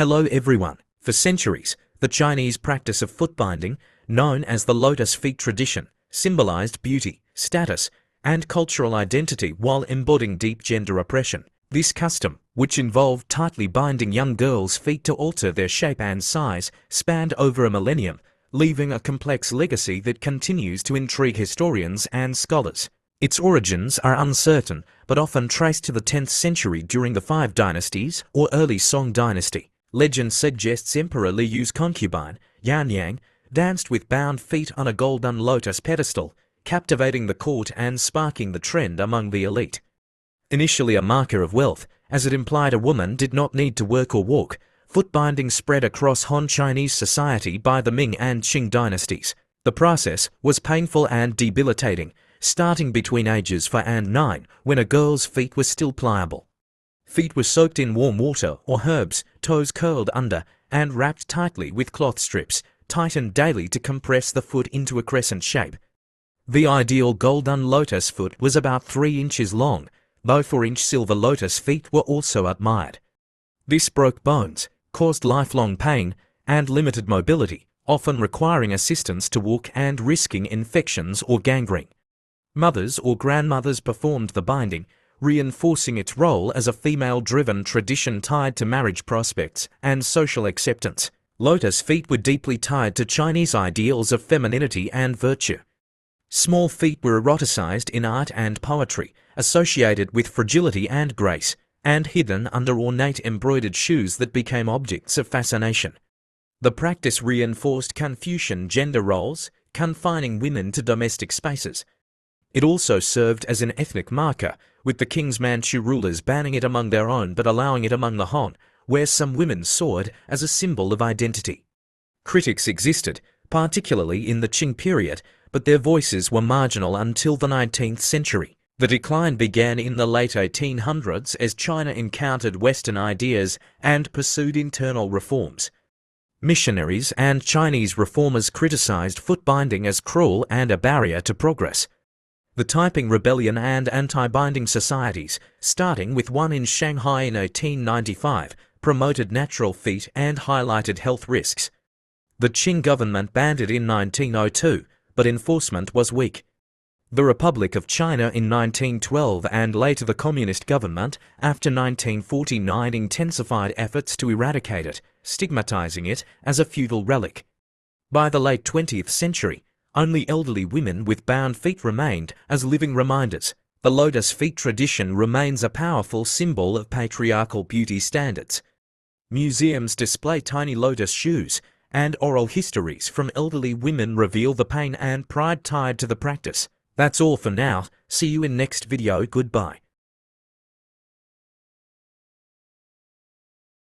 Hello everyone. For centuries, the Chinese practice of foot binding, known as the lotus feet tradition, symbolized beauty, status, and cultural identity while embodying deep gender oppression. This custom, which involved tightly binding young girls' feet to alter their shape and size, spanned over a millennium, leaving a complex legacy that continues to intrigue historians and scholars. Its origins are uncertain, but often traced to the 10th century during the Five Dynasties or early Song dynasty. Legend suggests Emperor Liyu's concubine, Yan Yang, danced with bound feet on a golden lotus pedestal, captivating the court and sparking the trend among the elite. Initially a marker of wealth, as it implied a woman did not need to work or walk, foot binding spread across Han Chinese society by the Ming and Qing dynasties. The process was painful and debilitating, starting between ages 4 and 9, when a girl's feet were still pliable. Feet were soaked in warm water or herbs, toes curled under, and wrapped tightly with cloth strips, tightened daily to compress the foot into a crescent shape. The ideal golden lotus foot was about 3 inches long, though 4-inch silver lotus feet were also admired. This broke bones, caused lifelong pain, and limited mobility, often requiring assistance to walk and risking infections or gangrene. Mothers or grandmothers performed the binding, reinforcing its role as a female-driven tradition tied to marriage prospects and social acceptance. Lotus feet were deeply tied to Chinese ideals of femininity and virtue. Small feet were eroticized in art and poetry, associated with fragility and grace, and hidden under ornate embroidered shoes that became objects of fascination. The practice reinforced Confucian gender roles, confining women to domestic spaces. It also served as an ethnic marker, with the Qing's Manchu rulers banning it among their own but allowing it among the Han, where some women saw it as a symbol of identity. Critics existed, particularly in the Qing period, but their voices were marginal until the 19th century. The decline began in the late 1800s as China encountered Western ideas and pursued internal reforms. Missionaries and Chinese reformers criticized foot binding as cruel and a barrier to progress. The Taiping Rebellion and anti-binding societies, starting with one in Shanghai in 1895, promoted natural feet and highlighted health risks. The Qing government banned it in 1902, but enforcement was weak. The Republic of China in 1912 and later the Communist government after 1949 intensified efforts to eradicate it, stigmatizing it as a feudal relic. By the late 20th century, only elderly women with bound feet remained as living reminders. The lotus feet tradition remains a powerful symbol of patriarchal beauty standards. Museums display tiny lotus shoes, and oral histories from elderly women reveal the pain and pride tied to the practice. That's all for now. See you in next video. Goodbye.